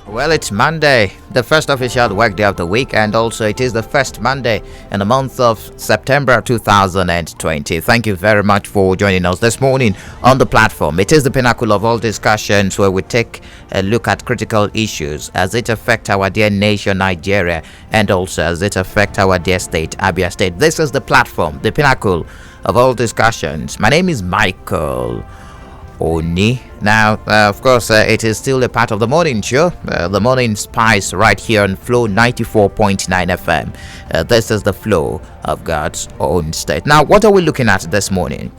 Well, it's Monday, the first official work day of the week, and also it is the first Monday in the month of September 2020. Thank you very much for joining us this morning on the platform. It is the pinnacle of all discussions where we take a look at critical issues as it affect our dear nation, Nigeria, and also as it affect our dear state, Abia State. This is the platform, the pinnacle of all discussions. My name is Michael Oni. Now, of course, it is still a part of the morning show, the morning spice right here on Flow 94.9 FM. This is the flow of God's own state. Now, what are we looking at this morning?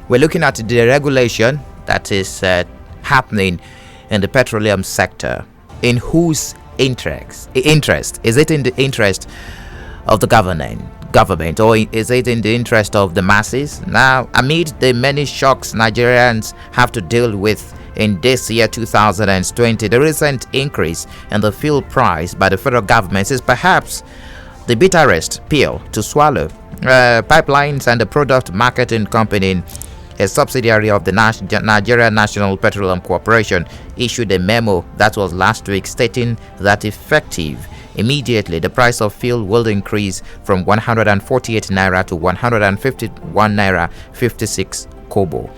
We're looking at the deregulation that is happening in the petroleum sector. In whose interest? Is it in the interest of the government, or is it in the interest of the masses? Now, amid the many shocks Nigerians have to deal with in this year 2020, the recent increase in the fuel price by the federal government is perhaps the bitterest pill to swallow. Pipelines and the Product Marketing Company, a subsidiary of the Nigeria National Petroleum Corporation, issued a memo that was last week stating that effective immediately, the price of fuel will increase from 148 naira to 151 naira 56 kobo.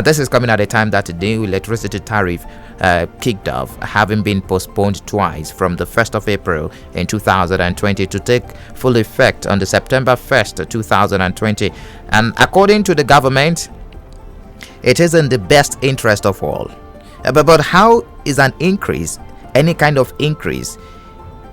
This is coming at a time that the new electricity tariff kicked off, having been postponed twice from the 1st of April in 2020 to take full effect on the September 1st, 2020. And according to the government, it is in the best interest of all. But how is an increase, any kind of increase,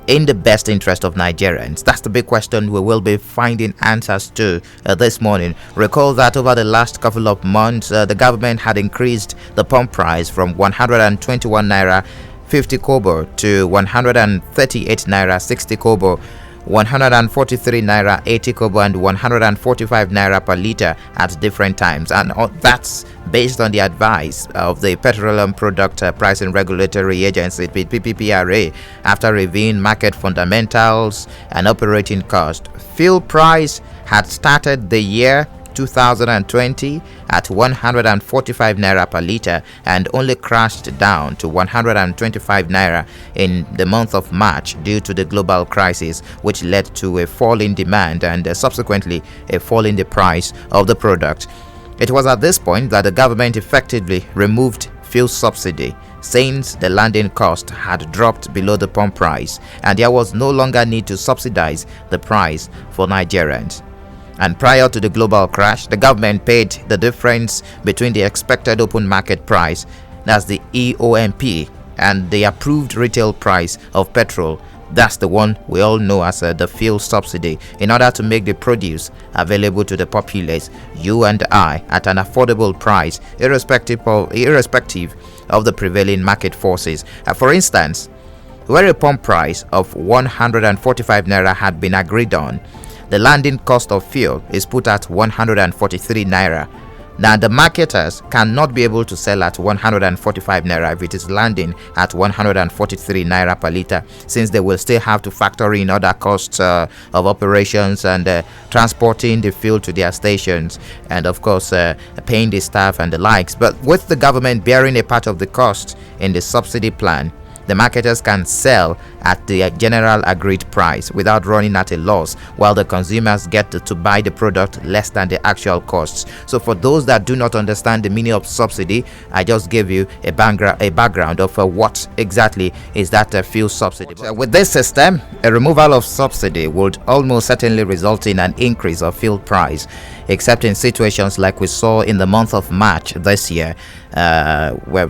in the best interest of Nigerians? That's the big question we will be finding answers to this morning. Recall that over the last couple of months, the government had increased the pump price from 121 naira 50 kobo to 138 naira 60 kobo, 143 naira 80 kobo, and 145 naira per liter at different times, and that's based on the advice of the Petroleum Product Pricing Regulatory Agency, PPPRA, after reviewing market fundamentals and operating cost. Fuel price had started the year 2020 at 145 naira per liter and only crashed down to 125 naira in the month of March due to the global crisis, which led to a fall in demand and subsequently a fall in the price of the product. It was at this point that the government effectively removed fuel subsidy, since the landing cost had dropped below the pump price and there was no longer need to subsidize the price for Nigerians. And prior to the global crash, the government paid the difference between the expected open market price, that's the EOMP, and the approved retail price of petrol, that's the one we all know as the fuel subsidy, in order to make the produce available to the populace, you and I, at an affordable price, irrespective of the prevailing market forces. For instance, where a pump price of 145 naira had been agreed on, the landing cost of fuel is put at 143 naira. Now, the marketers cannot be able to sell at 145 naira if it is landing at 143 naira per liter, since they will still have to factor in other costs of operations and transporting the fuel to their stations, and of course paying the staff and the likes. But with the government bearing a part of the cost in the subsidy plan, the marketers can sell at the general agreed price without running at a loss, while the consumers get to buy the product less than the actual costs. So for those that do not understand the meaning of subsidy, I just gave you a background of what exactly is that fuel subsidy. So with this system, a removal of subsidy would almost certainly result in an increase of fuel price, except in situations like we saw in the month of March this year, where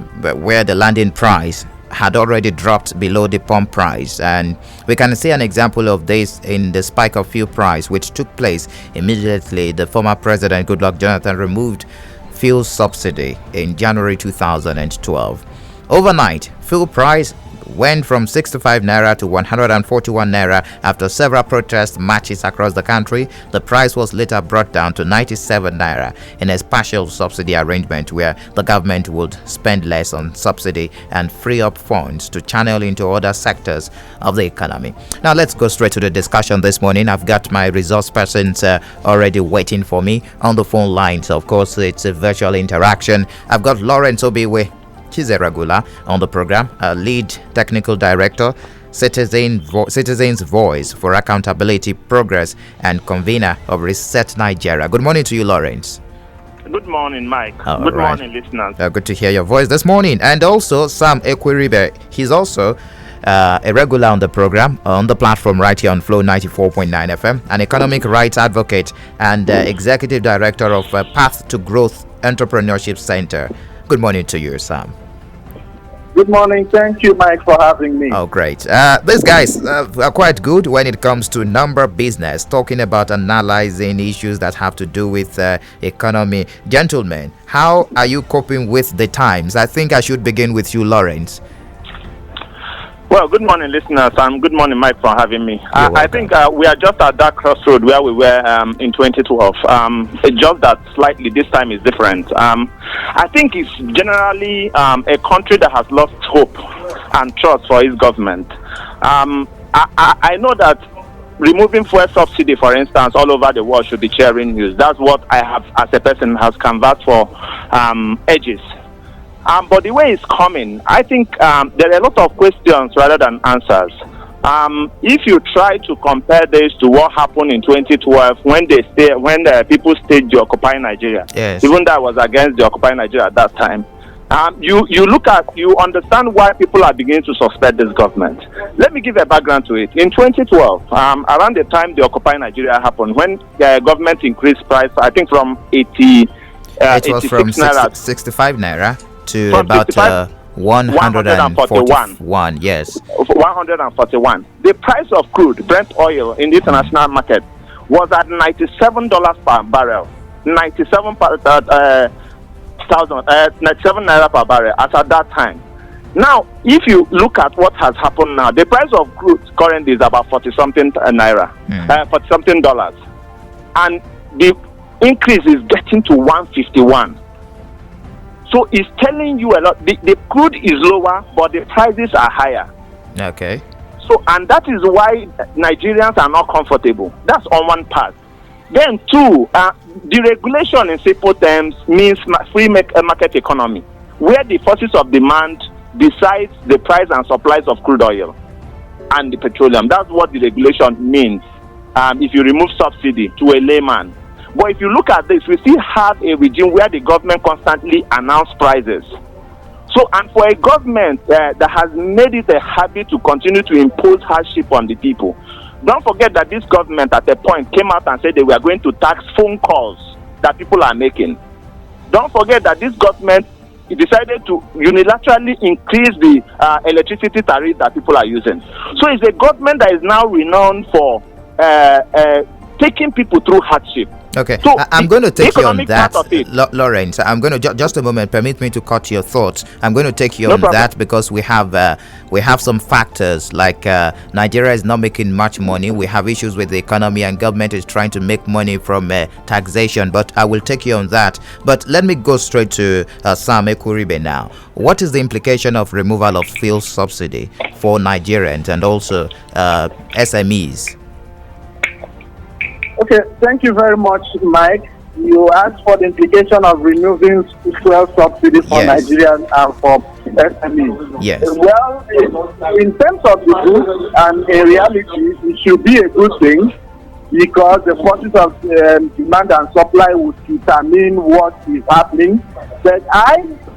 the landing price had already dropped below the pump price, and we can see an example of this in the spike of fuel price which took place immediately the former president Goodluck Jonathan removed fuel subsidy in January 2012. Overnight, fuel price went from 65 naira to 141 naira after several protest marches across the country. The price was later brought down to 97 naira in a partial subsidy arrangement where the government would spend less on subsidy and free up funds to channel into other sectors of the economy. Now let's go straight to the discussion this morning. I've got my resource persons already waiting for me on the phone lines. Of course, it's a virtual interaction. I've got Lawrence Obiwe She's a regular on the program, lead technical director, Citizens Voice for Accountability, Progress, and convener of Reset Nigeria. Good morning to you, Lawrence. Good morning, Mike. Good morning, listeners. Good to hear your voice this morning. And also Sam Ekwiribe. He's also a regular on the program, on the platform right here on Flow 94.9 FM, an economic rights advocate and executive director of Path to Growth Entrepreneurship Center. Good morning to you, Sam. Good morning. Thank you, Mike, for having me. Oh, great. These guys are quite good when it comes to number business, talking about analyzing issues that have to do with economy. Gentlemen, how are you coping with the times? I think I should begin with you, Lawrence. Well, good morning, listeners, and good morning, Mike, for having me. I think we are just at that crossroad where we were in 2012. Just that slightly this time is different. I think it's generally a country that has lost hope and trust for its government. I know that removing fuel subsidy, for instance, all over the world should be cheering news. That's what I have, as a person, has canvassed for ages. But the way it's coming, I think there are a lot of questions rather than answers. If you try to compare this to what happened in 2012 when the people staged the Occupy Nigeria, yes, even though I was against the Occupy Nigeria at that time, you understand why people are beginning to suspect this government. Let me give a background to it. In 2012, around the time the Occupy Nigeria happened, when the government increased price, I think from 80, it was from 65 naira to from about 141. Yes, 141. The price of crude, Brent oil, in the international market was at $97 per barrel. 97 naira per barrel as at that time. Now, if you look at what has happened now, the price of crude currently is about 40-something naira, 40-something dollars, and the increase is getting to 151. So it's telling you a lot. The crude is lower, but the prices are higher. Okay. So, and that is why Nigerians are not comfortable. That's on one part. Then two, deregulation in simple terms means free market economy, where the forces of demand decides the price and supplies of crude oil and the petroleum. That's what deregulation means. If you remove subsidy to a layman. But if you look at this, we still have a regime where the government constantly announces prices. So, and for a government that has made it a habit to continue to impose hardship on the people, don't forget that this government at a point came out and said they were going to tax phone calls that people are making. Don't forget that this government decided to unilaterally increase the electricity tariff that people are using. So it's a government that is now renowned for taking people through hardship. Okay, so I'm going to take you on that, Lawrence. I'm going to just a moment. Permit me to cut your thoughts. I'm going to take you on that because we have some factors like Nigeria is not making much money. We have issues with the economy, and government is trying to make money from taxation. But I will take you on that. But let me go straight to Sam Ekwiribe now. What is the implication of removal of fuel subsidy for Nigerians and also SMEs? Okay, thank you very much, Mike. You asked for the implication of removing fuel subsidy for Nigerians and for SMEs. Yes. Well, in terms of the good and in reality, it should be a good thing because the forces of demand and supply would determine what is happening. But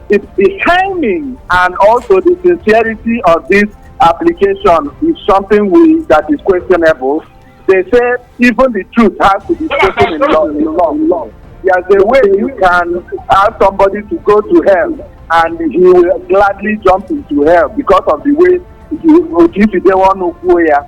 the timing and also the sincerity of this application is something that is questionable. They say even the truth has to be spoken in law. There's a way you can ask somebody to go to hell and he will gladly jump into hell because of the way if they want to go here.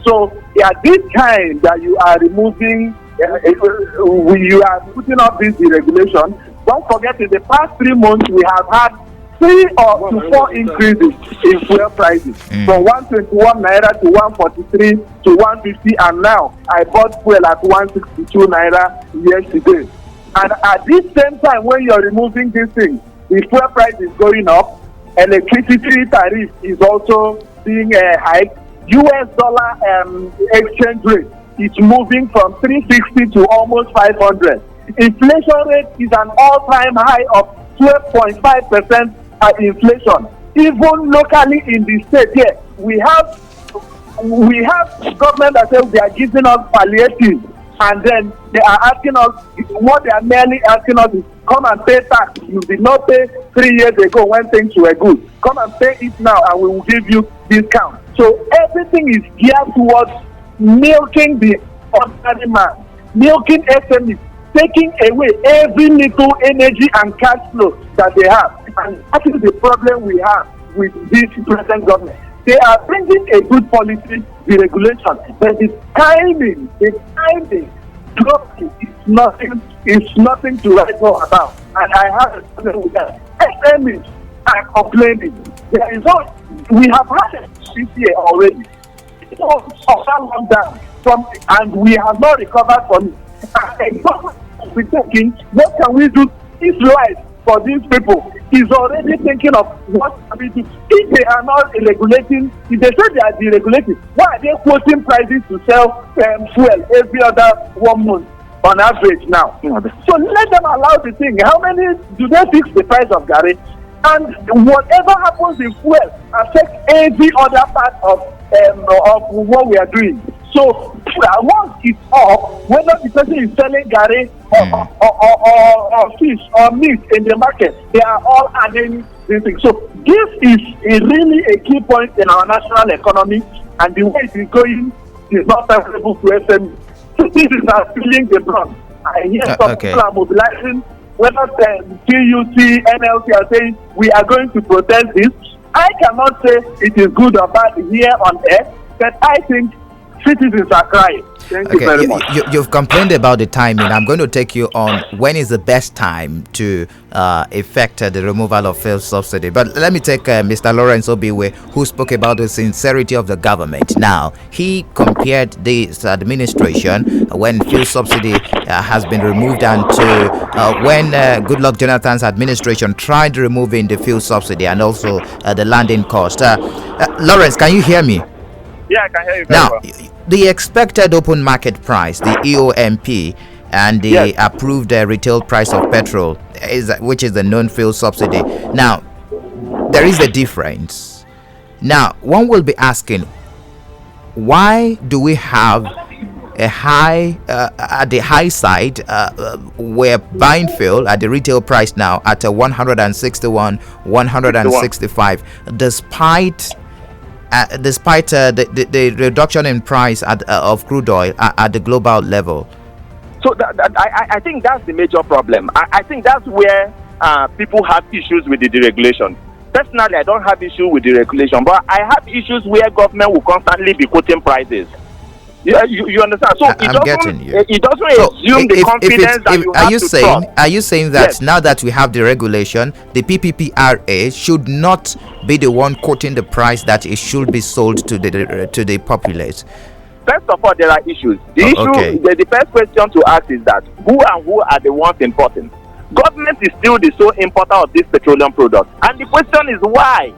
So at this time that you are removing, you are putting up this deregulation, don't forget in the past 3 months we have had 3 to 4 increases in fuel prices from 121 naira to 143 to 150, and now I bought fuel at 162 naira yesterday. And at this same time, when you're removing this thing, the fuel price is going up, electricity tariff is also being hiked, US dollar exchange rate is moving from 360 to almost 500. Inflation rate is an all-time high of 12.5% inflation. Even locally in the state here, we have government that says they are giving us palliative, and then they are asking us, what they are merely asking us is, come and pay tax. You did not pay 3 years ago when things were good. Come and pay it now and we will give you discount. So everything is geared towards milking the ordinary man, milking SMEs, taking away every little energy and cash flow that they have. And that is the problem we have with this present government. They are bringing a good policy, deregulation, but the timing, is nothing to write home about. And I have a problem with that. SMEs are complaining. There is no, we have had this year already. So, of that lockdown, and we have not recovered from it. And we're thinking, what can we do? This life for these people is already thinking of what can we do. If they are not regulating, if they say they are deregulating, why are they quoting prices to sell fuel every other 1 month on average now? So let them allow the thing. How many do they fix the price of Gary? And whatever happens in fuel affects every other part of what we are doing. So once it's off, whether the person is selling Gary or fish or meat in the market, they are all adding this thing. So this is really a key point in our national economy, and the way it is going is not favorable to SME. So this is our feeling the brunt. I hear some people are mobilizing, whether the TUC, NLC are saying we are going to protest this. I cannot say it is good or bad here on air, but I think citizens are crying. Thank you very much. You've complained about the timing. I'm going to take you on when is the best time to effect the removal of fuel subsidy. But let me take Mr. Lawrence Obiwe, who spoke about the sincerity of the government. Now, he compared this administration when fuel subsidy has been removed and to when Goodluck Jonathan's administration tried removing the fuel subsidy and also the landing cost. Lawrence, can you hear me? Yeah, I can hear you now, well. The expected open market price, the EOMP, and the approved retail price of petrol, which is the non-fuel subsidy. Now, there is a difference. Now, one will be asking, why do we have a high, at the high side, we're buying fuel at the retail price now at 161, 165, despite the reduction in price of crude oil at the global level? So I think that's the major problem. I think that's where people have issues with the deregulation. Personally, I don't have issue with deregulation, but I have issues where government will constantly be quoting prices. Yeah, you understand? So it doesn't assume the confidence that you have to trust. Are you saying that now that we have the regulation, the PPPRA should not be the one quoting the price that it should be sold to the populace? First of all, there are issues. The first question to ask is that who are the ones importing? Government is still the sole importer of this petroleum product, and the question is why?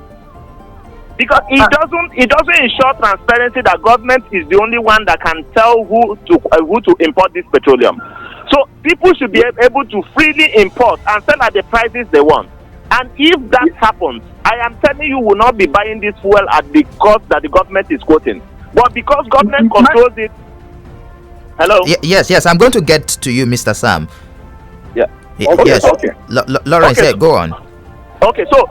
Because it doesn't ensure transparency that government is the only one that can tell who to import this petroleum. So people should be able to freely import and sell at the prices they want. And if that happens, I am telling you, will not be buying this fuel at the cost that the government is quoting. But because government controls it. Hello. Yes. I'm going to get to you, Mr. Sam. Yeah. Yes. Okay. Lawrence, go on. Okay. So.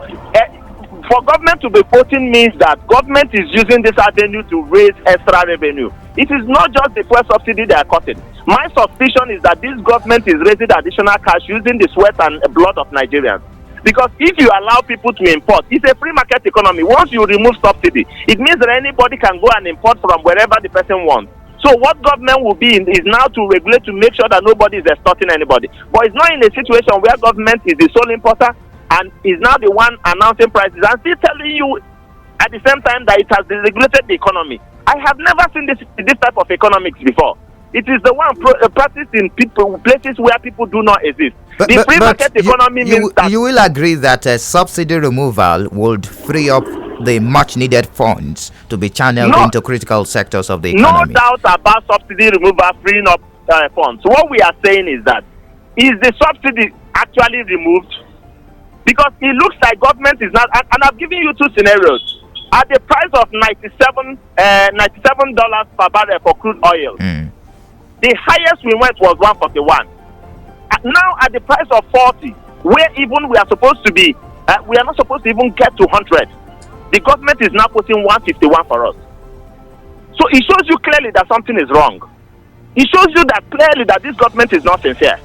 For government to be quoting means that government is using this avenue to raise extra revenue. It is not just the fuel subsidy they are cutting. My suspicion is that this government is raising additional cash using the sweat and blood of Nigerians. Because if you allow people to import, it's a free market economy. Once you remove subsidy, it means that anybody can go and import from wherever the person wants. So what government will be in is now to regulate to make sure that nobody is extorting anybody. But it's not in a situation where government is the sole importer and is now the one announcing prices and still telling you at the same time that it has deregulated the economy. I have never seen this type of economics before. It is the one practiced in places where people do not exist. The free market economy means that you will agree that subsidy removal would free up the much needed funds to be channeled into critical sectors of the economy. No doubt about subsidy removal freeing up funds. So what we are saying is that, is the subsidy actually removed? Because it looks like government is not, and I've given you two scenarios. At the price of $97 per barrel for crude oil, the highest we went was 141. Now at the price of 40, where even we are supposed to be, we are not supposed to even get to 100. The government is now putting 151 for us. So it shows you clearly that something is wrong. It shows you that clearly that this government is not sincere.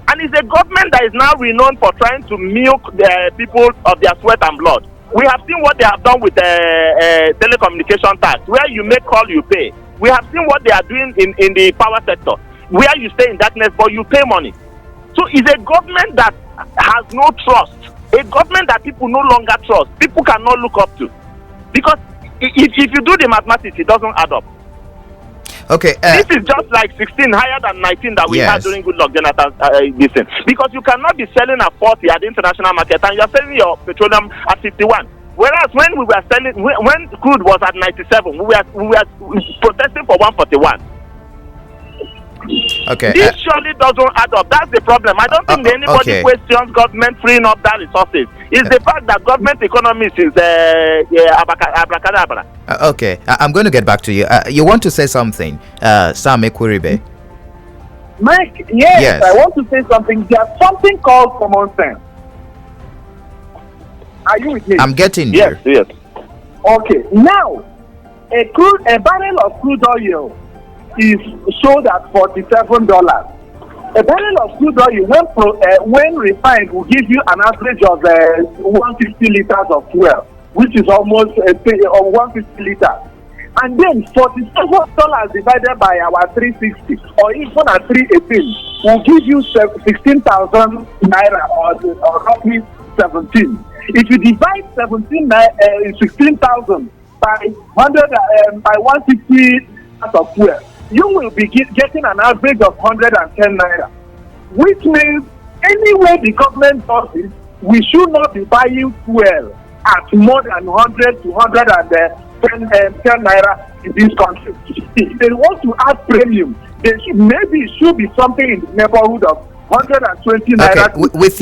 And it's a government that is now renowned for trying to milk the people of their sweat and blood. We have seen what they have done with the telecommunication tax, where you make call, you pay. We have seen what they are doing in the power sector, where you stay in darkness but you pay money. So it's a government that has no trust, a government that people no longer trust, people cannot look up to. Because if you do the mathematics, it doesn't add up. Okay. This is just like 16 higher than 19 that we had during Goodluck Jonathan this thing. Because you cannot be selling at 40 at the international market and you're selling your petroleum at 51. Whereas when we were selling, when crude was at 97, we were protesting for 141. Okay. This surely doesn't add up. That's the problem. I don't think anybody questions government freeing up that resources. It's the fact that government economics is abracadabra. Okay, I'm going to get back to you. You want to say something, Sam Ekwuribe? Mike, yes, I want to say something. There's something called common sense. Are you with me? I'm getting you. Yes. Okay, now a barrel of crude oil is sold at $47. A barrel of crude oil, when refined, will give you an average of 150 liters of fuel, which is almost 150 liters. And then $47 divided by our 360 or even at 318 will give you 16,000 naira or roughly 17. If you divide 16,000 by 150 liters of fuel, you will be getting an average of 110 naira, which means anyway the government does it, we should not be buying fuel at more than 100 to 110 naira in this country. If they want to add premium, maybe it should be something in the neighborhood of 120 naira. Okay, with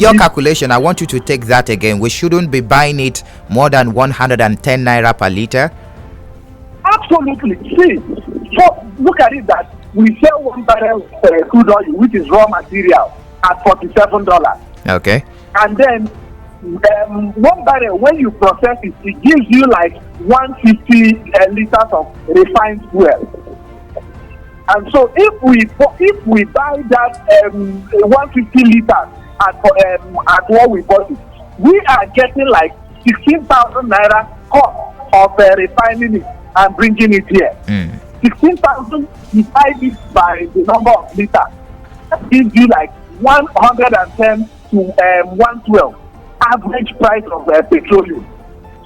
your calculation, I want you to take that again. We shouldn't be buying it more than 110 naira per liter. Absolutely. See, so look at it that we sell one barrel of crude oil, which is raw material, at $47. Okay. And then one barrel, when you process it, it gives you like 150 liters of refined fuel. And so if we buy that 150 liters at what we bought it, we are getting like 16,000 naira cost of refining it and bringing it here. 16,000 divided by the number of liters, that gives you like 110 to 112 average price of petroleum.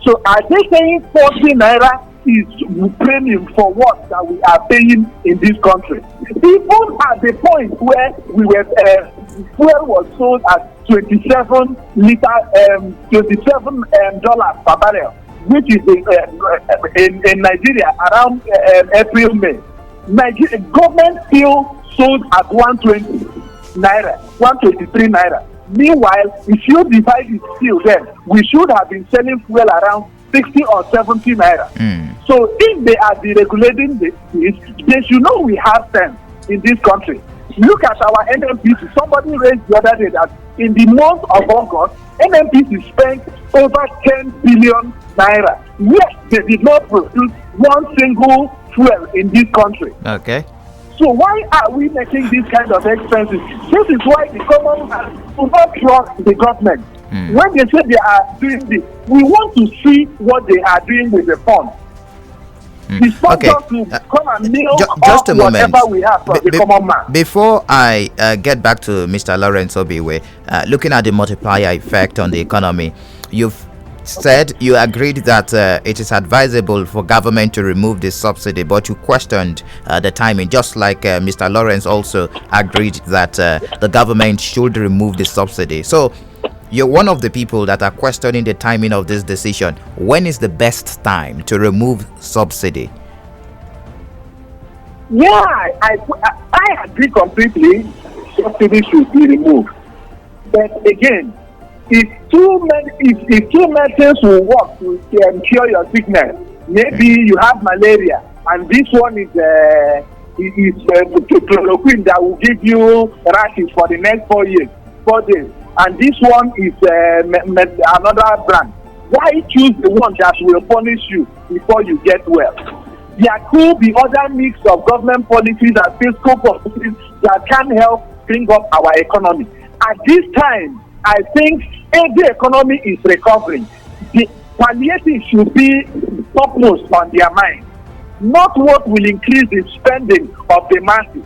So are they saying 40 naira is premium for what that we are paying in this country? Even at the point where we were fuel was sold at 27 dollars per barrel, which is in Nigeria around April, May. Nigeria government still sold at 120 naira, 123 naira. Meanwhile, if you divide it still, then we should have been selling fuel around 60 or 70 naira. So if they are deregulating this, they should know we have sense in this country. Look at our NMPC. Somebody raised the other day that in the month of August, NMPC spent over 10 billion naira. Yes, they did not produce one single fuel in this country. Okay. So why are we making these kind of expenses? This is why the common man do not trust the government. When they say they are doing this, we want to see what they are doing with the funds. It's not just to come and milk just a moment. Whatever we have from the common man. Before I get back to Mr. Lawrence Obiwe, looking at the multiplier effect on the economy, you've said you agreed that it is advisable for government to remove this subsidy, but you questioned the timing, just like Mr. Lawrence also agreed that the government should remove the subsidy. So you're one of the people that are questioning the timing of this decision. When is the best time to remove subsidy? Yeah, I agree completely. Subsidy should be removed. But again, if two medicines will work to cure your sickness, maybe you have malaria, and this one is chloroquine that will give you rashes for the next 4 days, and this one is another brand. Why choose the one that will punish you before you get well? There could be other mix of government policies and fiscal policies that can help bring up our economy. At this time, I think every economy is recovering. The palliative should be topmost on their mind. Not what will increase the spending of the masses.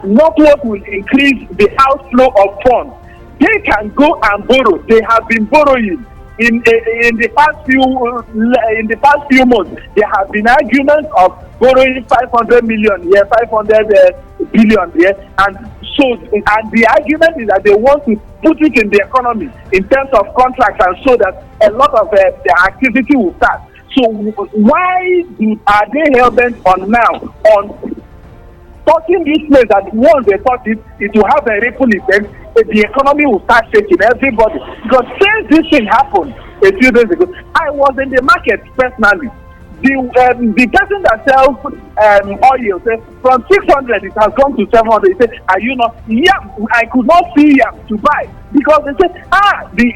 Not what will increase the outflow of funds. They can go and borrow. They have been borrowing. In the past few months, there have been arguments of borrowing 500 million here, 500 billion here, and the argument is that they want to put it in the economy in terms of contracts, and so that a lot of the activity will start. So why are they hell-bent on touching this place that once they touch it, it will have a ripple effect? The economy will start shaking everybody. Because since this thing happened a few days ago, I was in the market personally. The person that sells oil said from 600 it has gone to 700. He said, "Are you not?" Yeah, I could not see yam to buy because they said, the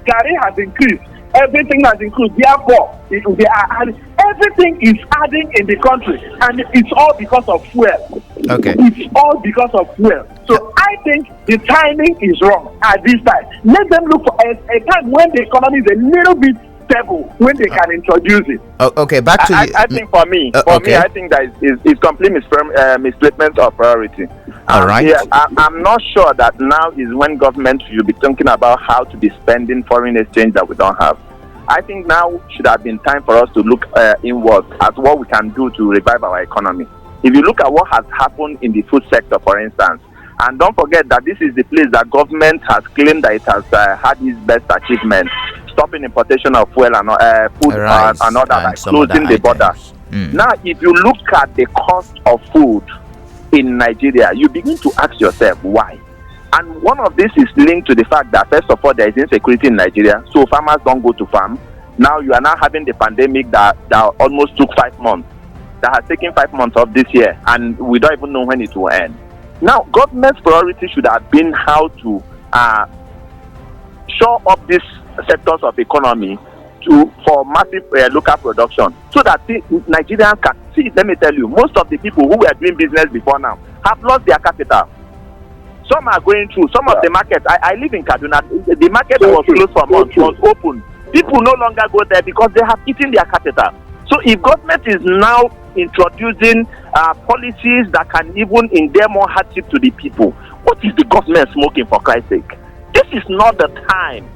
gari has increased. Everything has increased. Therefore, everything is adding in the country, and it's all because of fuel. Okay. It's all because of fuel. So I think the timing is wrong at this time. Let them look for a time when the economy is a little bit stable, when they can introduce it. Okay, back to you. I think for me, I think that is complete misplacement of priority. All right. Yeah, I'm not sure that now is when government should be thinking about how to be spending foreign exchange that we don't have. I think now should have been time for us to look inward at what we can do to revive our economy. If you look at what has happened in the food sector, for instance, and don't forget that this is the place that government has claimed that it has had its best achievement, stopping importation of fuel and food and other, like closing the border. Now, if you look at the cost of food in Nigeria, you begin to ask yourself why. And one of this is linked to the fact that, first of all, there is insecurity in Nigeria, so farmers don't go to farm. Now you are now having the pandemic that almost took 5 months, that has taken 5 months of this year, and we don't even know when it will end. Now, government's priority should have been how to shore up these sectors of economy for massive local production, so that Nigerians can see. Let me tell you, most of the people who were doing business before now have lost their capital. Some are going through. Some of the markets. I live in Kaduna. The market was closed for months, was open. People no longer go there because they have eaten their capital. So if government is now introducing policies that can even endear more hardship to the people, what is the government smoking, for Christ's sake? This is not the time.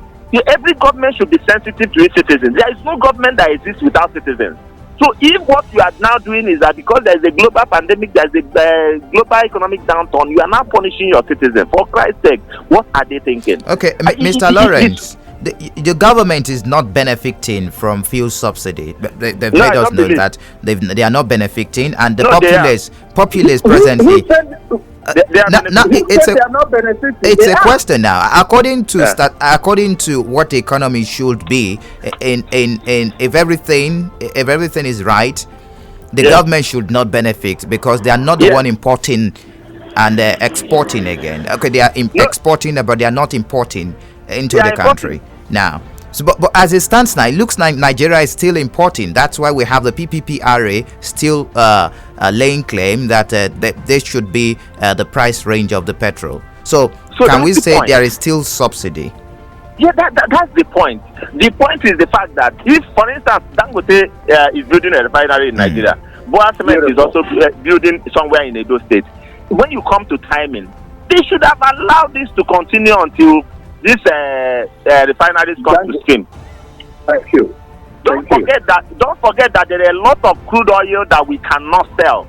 Every government should be sensitive to its citizens. There is no government that exists without citizens. So if what you are now doing is that because there is a global pandemic, there is a global economic downturn, you are now punishing your citizens. For Christ's sake, what are they thinking? Okay, Mr. Lawrence, the government is not benefiting from fuel subsidy. They've made us know that they are not benefiting, and the populace presently. It's a question now. According to what the economy should be, if everything is right, the government should not benefit because they are not the one importing and exporting again. Okay, they are exporting, but they are not importing into the country now. So, but as it stands now, it looks like Nigeria is still importing. That's why we have the PPPRA still laying claim that there should be the price range of the petrol. So can we say there is still subsidy? Yeah, that's the point. The point is the fact that if, for instance, Dangote is building a refinery in Nigeria, Boa Cement is also building somewhere in Edo State. When you come to timing, they should have allowed this to continue until this refineries come to stream. Thank you. Don't forget that there are a lot of crude oil that we cannot sell,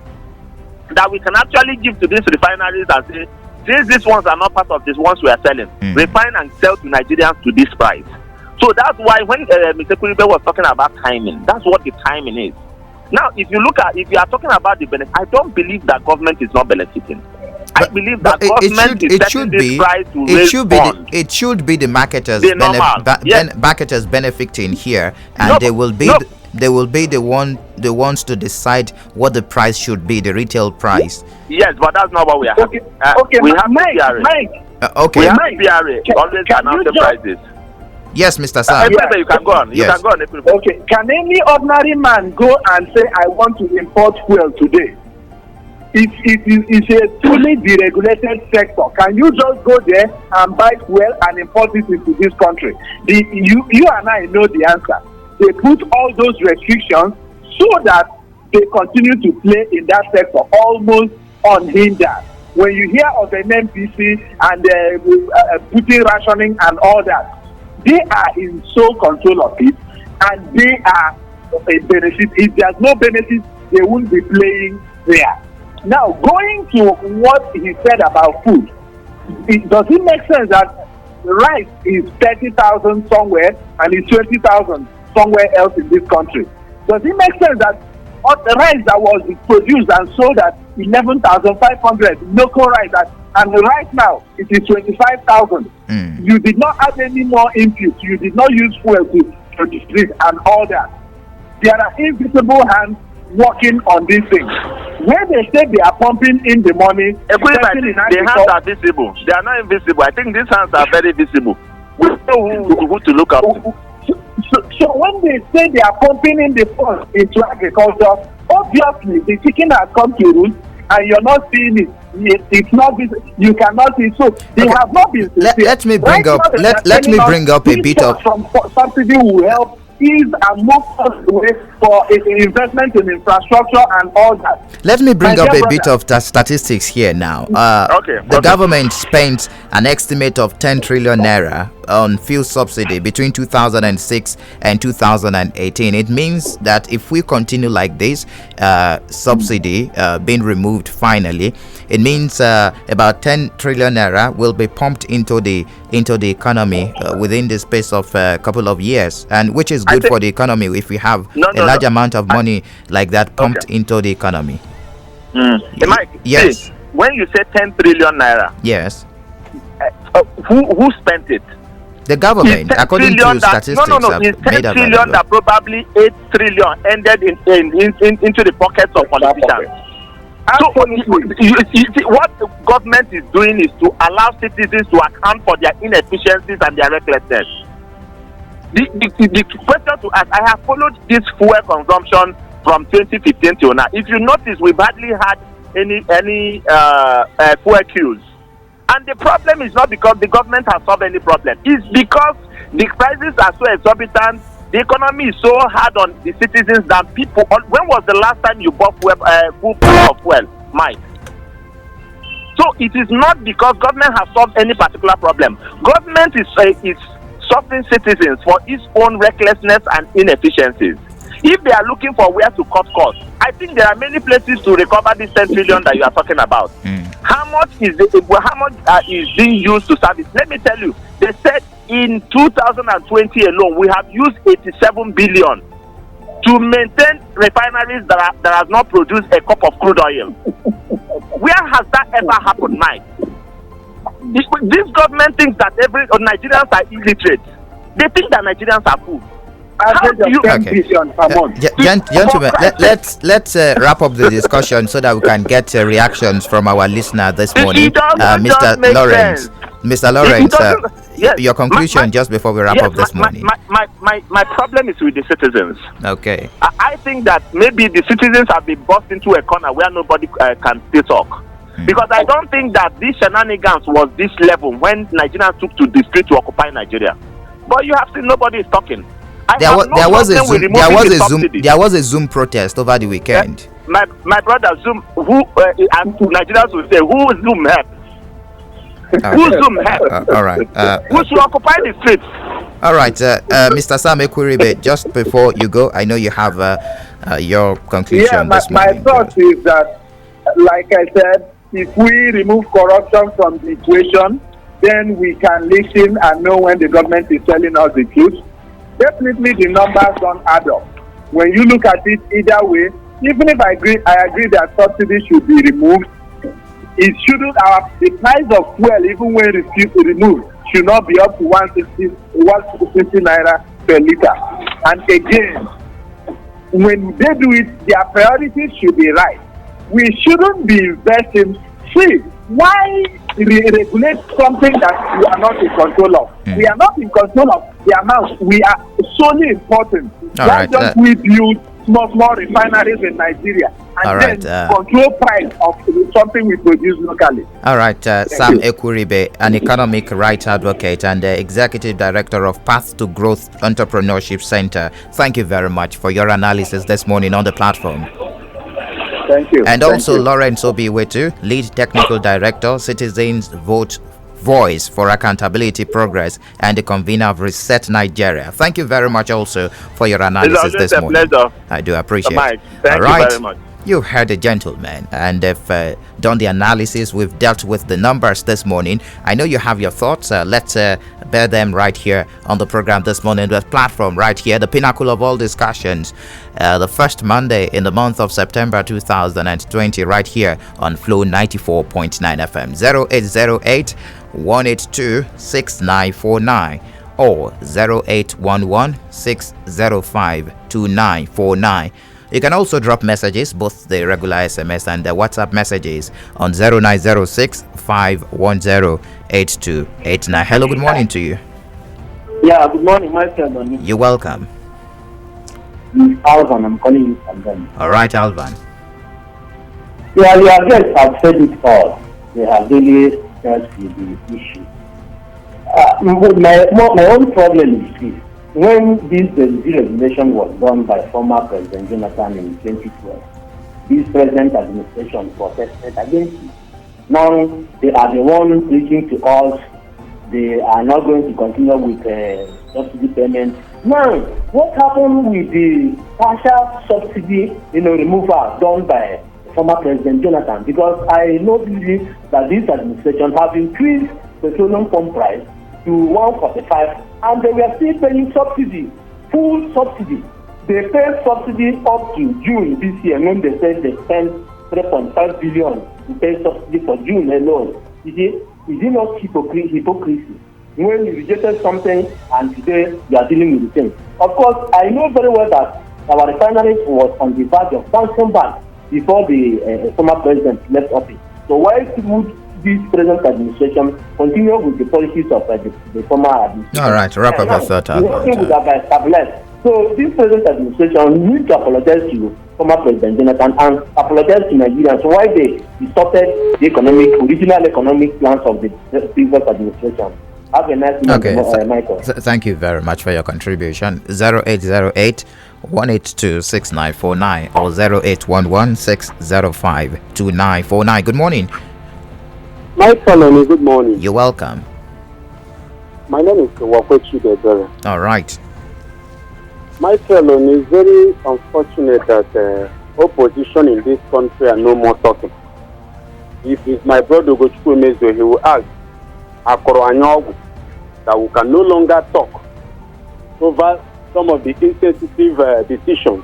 that we can actually give to these refineries and say, since these ones are not part of these ones we are selling, refine and sell to Nigerians to this price. So that's why when Mr. Kuribe was talking about timing, that's what the timing is. Now, if you are talking about the benefit, I don't believe that government is not benefiting. I believe that government is setting this price to raise funds. It should be the marketers Yes. marketers benefiting here, and they will be the ones to decide what the price should be, the retail price. Yes, but that's not what we are having. Okay, we have Mike, PRA. Okay. We have PRA always announce the prices. Yes, Mr. Sam. You can go on. You Yes. can go on. Okay, can any ordinary man go and say, I want to import fuel today? It's a truly deregulated sector. Can you just go there and buy fuel and import it into this country? You and I know the answer. They put all those restrictions so that they continue to play in that sector almost unhindered. When you hear of an MPC and putting rationing and all that, they are in sole control of it, and they are a benefit. If there's no benefit, they won't be playing there. Now, going to what he said about food, does it make sense that rice is 30,000 somewhere and it's 20,000 somewhere else in this country? Does it make sense that the rice that was produced and sold at 11,500 local rice, and right now it is 25,000? You did not add any more input. You did not use fuel to produce it and all that. There are invisible hands working on these things. When they say they are pumping in the money, the hands are visible. They are not invisible. I think these hands are very visible. We know who to look up to. So when they say they are pumping in the funds into agriculture, obviously the chicken has come to roost, and you're not seeing it. It's not visible. You cannot see. So they have not been. Let me bring up a bit of from subsidy will help ease and move us away for investment in infrastructure and all that. Let me bring up a bit of the statistics here now. The government spent an estimate of 10 trillion naira on fuel subsidy between 2006 and 2018. It means that if we continue like this, subsidy being removed finally, it means about 10 trillion naira will be pumped into the economy within the space of a couple of years, and which is good for the economy if we have a large amount of money like that pumped into the economy. Hey, Mike, yes. See, when you say 10 trillion naira, yes, who spent it? The government, according to statistics, it's 10 trillion that probably 8 trillion ended into the pockets of politicians. So what the government is doing is to allow citizens to account for their inefficiencies and their recklessness. The question to ask, I have followed this fuel consumption from 2015 till now. If you notice, we've hardly had any fuel queues. And the problem is not because the government has solved any problem. It's because the prices are so exorbitant. The economy is so hard on the citizens that people. When was the last time you bought full price of fuel, Mike? So it is not because government has solved any particular problem. Government is suffering citizens for its own recklessness and inefficiencies. If they are looking for where to cut costs, I think there are many places to recover this 10 trillion that you are talking about. How much is being used to service? Let me tell you, they said in 2020 alone, we have used 87 billion to maintain refineries that has not produced a cup of crude oil. Where has that ever happened, Mike? This government thinks that Nigerians are illiterate. They think that Nigerians are fools. Gentlemen, let's wrap up the discussion so that we can get reactions from our listener this morning. Mr. Lawrence, your conclusion just before we wrap up this morning. My problem is with the citizens. Okay. I think that maybe the citizens have been forced into a corner where nobody can still talk. Because I don't think that this shenanigans was this level when Nigerians took to the street to occupy Nigeria. But you have seen nobody is talking. There was a Zoom protest over the weekend. My brother, Zoom, and Nigerians will say, who Zoom help? Who Zoom help? All right. Who should occupy the streets? All right, Mr. Sam Ekwuribe, just before you go, I know you have your conclusion this morning. My thought is that, like I said, if we remove corruption from the equation, then we can listen and know when the government is telling us the truth. Definitely the numbers don't add up. When you look at it either way, even if I agree that subsidies should be removed, it shouldn't, the price of fuel, even when removed, should not be up to 160 naira per liter. And again, when they do it, their priorities should be right. We shouldn't be investing. See, why regulate something that we are not in control of? We are not in control of the amount. We are solely important. Why don't we build small refineries in Nigeria and then control price of something we produce locally? All right, Sam Ekuribe, an economic rights advocate and executive director of Path to Growth Entrepreneurship Center. Thank you very much for your analysis this morning on the platform. Thank you. And also Lawrence Obiwetu, lead technical director, Citizens Voice for Accountability Progress, and the convener of Reset Nigeria. Thank you very much also for your analysis this morning. Pleasure. I do appreciate it. Thank you very much. You've heard the gentleman, and if done the analysis, we've dealt with the numbers this morning. I know you have your thoughts. Let's bear them right here on the program this morning, the platform right here, the pinnacle of all discussions. The first Monday in the month of September 2020, right here on Flow 94.9 FM. 0808 182 6949 or 0811 605 2949. You can also drop messages, both the regular SMS and the WhatsApp messages, on 0906 510 8289. Hello, good morning to you. Yeah, good morning, myself. You're welcome. Alvan, I'm calling you from them. All right, Alvan. Yeah, I guess I've said it all. They have really dealt with the issue. My own problem is this. When this deregulation was done by former President Jonathan in 2012, this present administration protested against it. Now they are the ones preaching to us. They are not going to continue with subsidy payment. Now, what happened with the partial subsidy, removal done by former President Jonathan? Because I know that this administration have increased petroleum pump price to 145, and they were still paying subsidy, full subsidy. They paid subsidy up to June this year, when they said they spent 3.5 billion to pay subsidy for June alone. Is it not hypocrisy? When you rejected something and today you are dealing with the same. Of course, I know very well that our refinery was on the verge of bouncing back before the former president left office. So why would this present administration continue with the policies of the former administration? All right, wrap up your thought. Nothing would have stabilized. So this present administration needs to apologize to former President Jonathan and apologize to Nigerians why they distorted the original economic plans of the previous administration. Have a nice day, Michael. Thank you very much for your contribution. 0808 182 6949 or 0811 605 2949. Good morning. My fellow, good morning. You're welcome. My name is Wakwechi Debere. All right. My fellow, it's very unfortunate that opposition in this country are no more talking. If it's my brother Gochukwu Mezo, he will ask Akoro that we can no longer talk over some of the insensitive decisions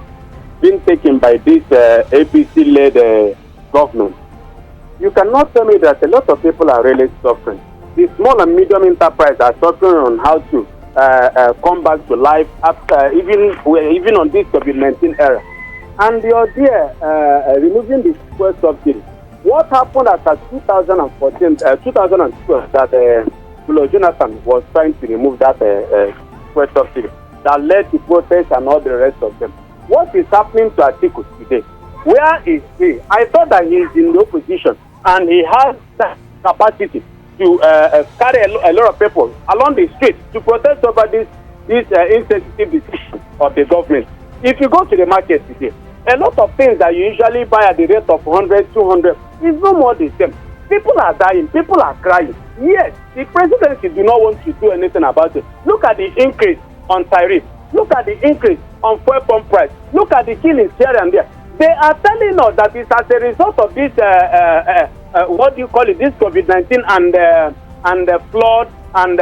being taken by this APC-led government. You cannot tell me that a lot of people are really suffering. The small and medium enterprise are suffering on how to come back to life after even on this COVID-19 era. And the idea removing the fuel subsidy. What happened after 2012 that Jonathan was trying to remove that fuel subsidy that led to protests and all the rest of them? What is happening to Atiku today? Where is he? I thought that he is in the opposition and he has that capacity to carry a lot of people along the street to protest over this insensitive decision of the government. If you go to the market today, a lot of things that you usually buy at the rate of 100, 200 is no more the same. People are dying, people are crying. Yes, the presidency do not want to do anything about it. Look at the increase on tariff. Look at the increase on fuel pump price. Look at the killings here and there. They are telling us that it's as a result of this, what do you call it, this COVID-19 and the flood and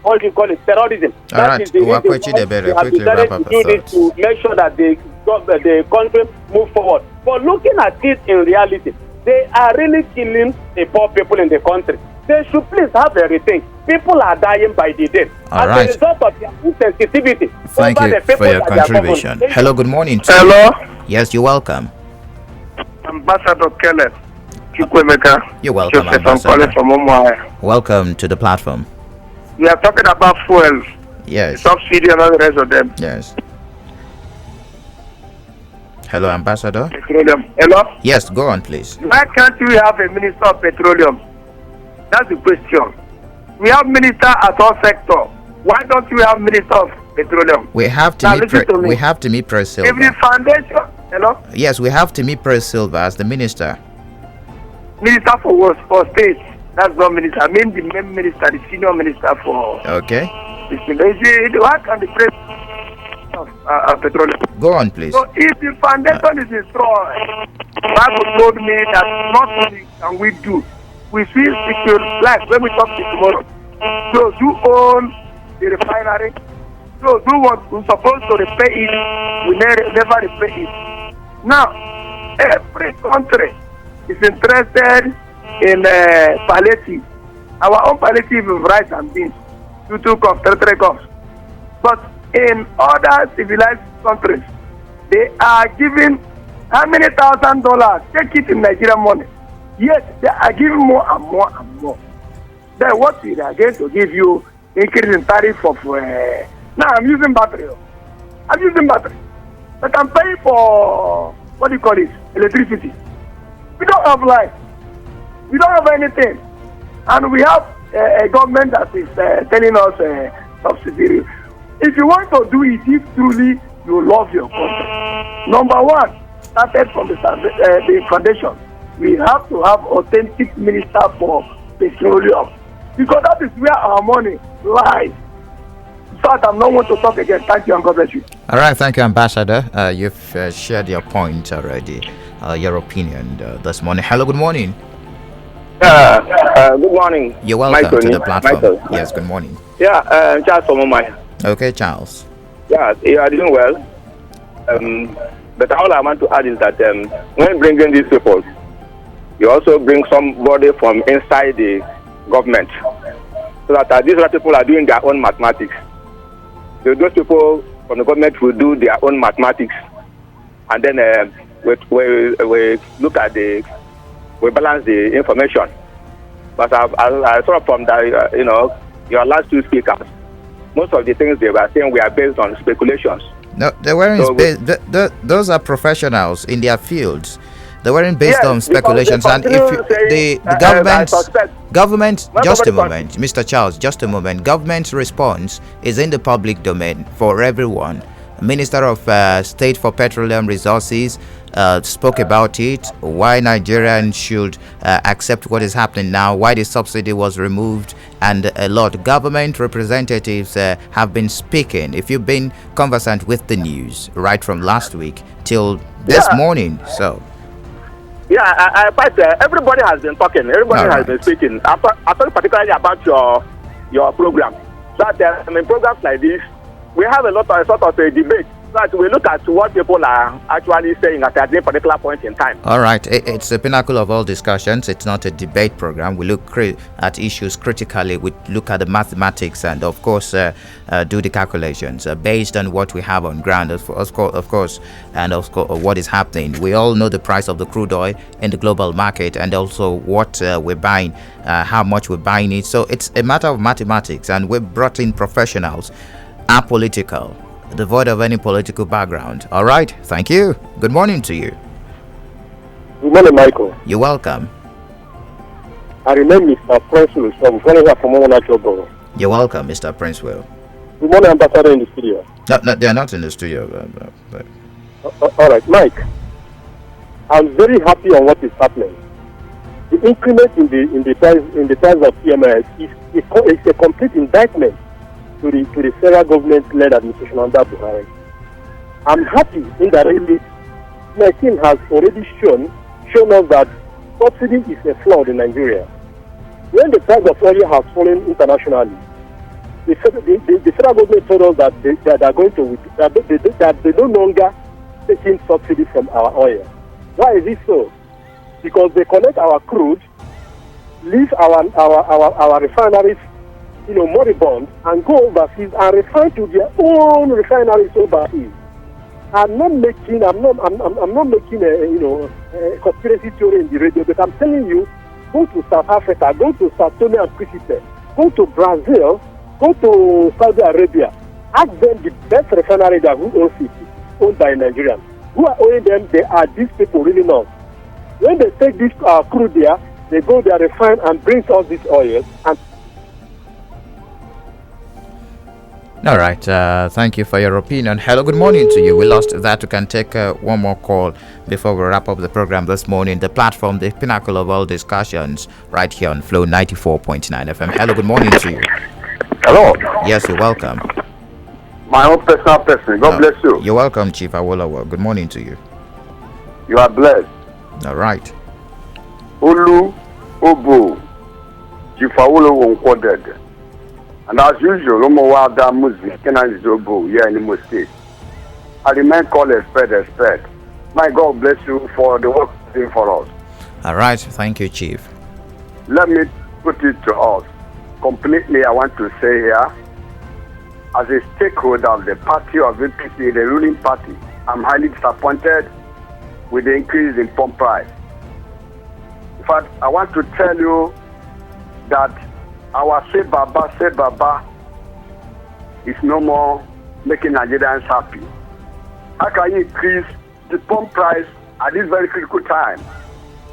what do you call it, terrorism. All right, is the reason why we have decided to do this to make sure that the country move forward. But looking at it in reality, They are really killing the poor people in the country. They should please have a rethink. People are dying by the day All as right. a result of their insensitivity. Thank over you the people for your that they are contribution. governing. Hello, good morning. Hello, Yes, you're welcome. Ambassador Kenneth Chukwemeka. You're welcome, Joseph, I'm calling Ambassador. from Umuahia. Welcome to the platform. We are talking about fuels, Yes. subsidy, and all the rest of them. Yes. Hello, Ambassador. Petroleum. Hello? Yes, go on, please. Why can't we have a minister of petroleum? That's the question. We have minister at all sector. Why don't we have minister of petroleum? We have to Now meet. listen to me. We have to meet Pro If the Silva. foundation, hello? Yes, we have to meet Pro Silva as the minister. Minister for what? For state. That's not minister. I mean the main minister, the senior minister for Okay. this thing. Why can the president of petroleum? Go on, please. So if the foundation is destroyed, Bible told me that not only can we do, we feel secure, like when we talk to tomorrow. Those who own the refinery, those who were supposed to repay it, we never repay it. Now, every country is interested in palliative. Our own palliative is rice and beans, 2 cups, 3 cups. But in other civilized countries, they are giving how many $1,000? Take it in Nigerian money. Yes, they are giving more and more and more. Then what they are going to give you increase in tariff of now I'm using battery. I'm using battery. But I'm paying for what do you call it? Electricity. We don't have light. We don't have anything. And we have a government that is telling us subsidy. If you want to do it, if truly you love your country, number one, started from the foundation. We have to have authentic minister for petroleum because that is where our money lies. In fact, I'm not want to talk again. Thank you and God bless you. All right, thank you, Ambassador. You've shared your point already, your opinion this morning. Hello, good morning. Good morning. You're welcome Michael, to the platform. Michael. Yes, good morning. Yeah, Charles from Umuahia. Okay, Charles. Yeah, you are doing well. But all I want to add is that when bringing these people, you also bring somebody from inside the government, so that these other people are doing their own mathematics. So those people from the government will do their own mathematics, and then we look at we balance the information. But I saw from the your last two speakers, most of the things they were saying were based on speculations. No, they weren't. So Those are professionals in their fields. They weren't based Yes, on speculations. because And they if continue saying, the I suspect. government, When just a somebody moment, Mr. Charles, just a moment. Government's response is in the public domain for everyone. Minister of State for Petroleum Resources spoke about it, why Nigerians should accept what is happening now, why the subsidy was removed, and a lot. Government representatives have been speaking. If you've been conversant with the news right from last week till this Yeah. morning, so Yeah, but everybody has been talking. Everybody All has right. been speaking. I thought particularly about your program. That in programs like this, we have a lot of sort of a debate. That we look at what people are actually saying at a particular point in time. all right, it's the pinnacle of all discussions. It's not a debate program. We look at issues critically. We look at the mathematics and, of course, do the calculations based on what we have on ground, of course, and of course, what is happening. We all know the price of the crude oil in the global market and also what we're buying, how much we're buying it. So it's a matter of mathematics, and we've brought in professionals, apolitical, devoid of any political background. All right, thank you. Good morning to you. Good morning, Michael. You're welcome. I remember Mr. Prince from Canada from Natural. You're welcome, Mr. Princewell. Good morning, Ambassador in the studio. No, they're not in the studio. But All right, Mike. I'm very happy on what is happening. The increment in the price of PMS is a complete indictment to the federal government-led administration under Buhari. I'm happy indirectly. My team has already shown us that subsidy is a fraud in Nigeria. When the price of oil has fallen internationally, the federal government told us that they are going to that they no longer taking subsidy from our oil. Why is it so? because they collect our crude, leave our refineries, moribund, and go overseas and refine to their own refineries overseas. I'm not making a conspiracy theory in the radio, but I'm telling you, go to South Africa, go to Sao Tome and Principe, go to Brazil, go to Saudi Arabia, ask them the best refinery that who owns it, owned by Nigerians. Who are owning them? They are these people really not. When they take this crude there, they go there, refine and bring all this oil and. All right. Thank you for your opinion. Hello, good morning to you. We lost that. We can take one more call before we wrap up the program this morning. The platform, the pinnacle of all discussions, right here on Flow 94.9 FM. Hello, good morning to you. Hello. Yes, you're welcome. My own personal person. God bless you. You're welcome, Chief Awolowo. Good morning to you. You are blessed. All right. Olu Obo Chief Awolowo Nkwodede. And as usual, Omowada Muslim, Kenan Zobo, here in Imo State. I remain called a spade. My God bless you for the work you're doing for us. All right. Thank you, Chief. Let me put it to us. Completely, I want to say here, as a stakeholder of the party of APC, the ruling party, I'm highly disappointed with the increase in pump price. In fact, I want to tell you that our say Baba is no more making Nigerians happy. How can you increase the pump price at this very critical time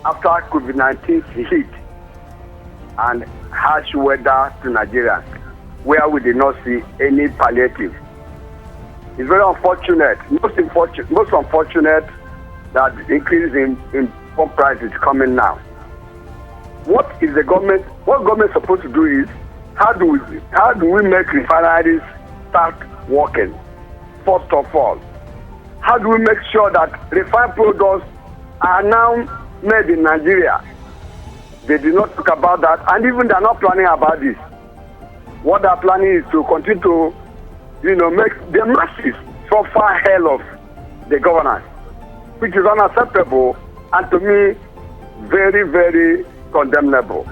after COVID-19 hit and harsh weather to Nigerians, where we did not see any palliative? It's very unfortunate, most unfortunate that the increase in pump price is coming now. What government is supposed to do is, how do we make refineries start working? First of all, how do we make sure that refined products are now made in Nigeria? They did not talk about that, and even they are not planning about this. What they are planning is to continue to, make the masses suffer hell of the governance, which is unacceptable and to me very, very condemnable.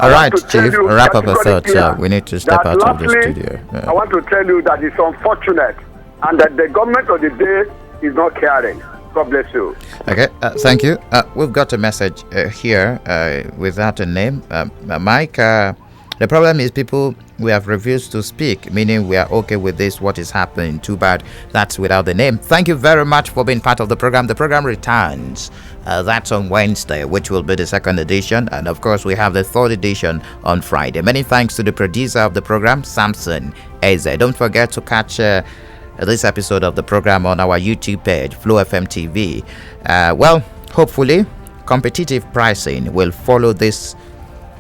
All right, Chief, wrap up a thought. We need to step out of the studio. I want to tell you that it's unfortunate and that the government of the day is not caring. God bless you. Okay, thank you. We've got a message here without a name. Mike, the problem is we have refused to speak, meaning we are okay with this, what is happening. Too bad that's without the name. Thank you very much for being part of the program. The program returns. That's on Wednesday, which will be the second edition. And of course, we have the third edition on Friday. Many thanks to the producer of the program, Samson Eze. Don't forget to catch this episode of the program on our YouTube page, Flow FM TV. Hopefully, competitive pricing will follow this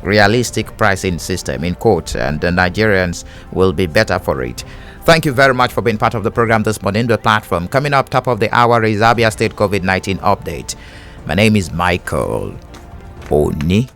realistic pricing system in quotes, and the Nigerians will be better for it. Thank you very much for being part of the program this morning. The platform coming up top of the hour is Abia State COVID-19 update. My name is Michael Oni.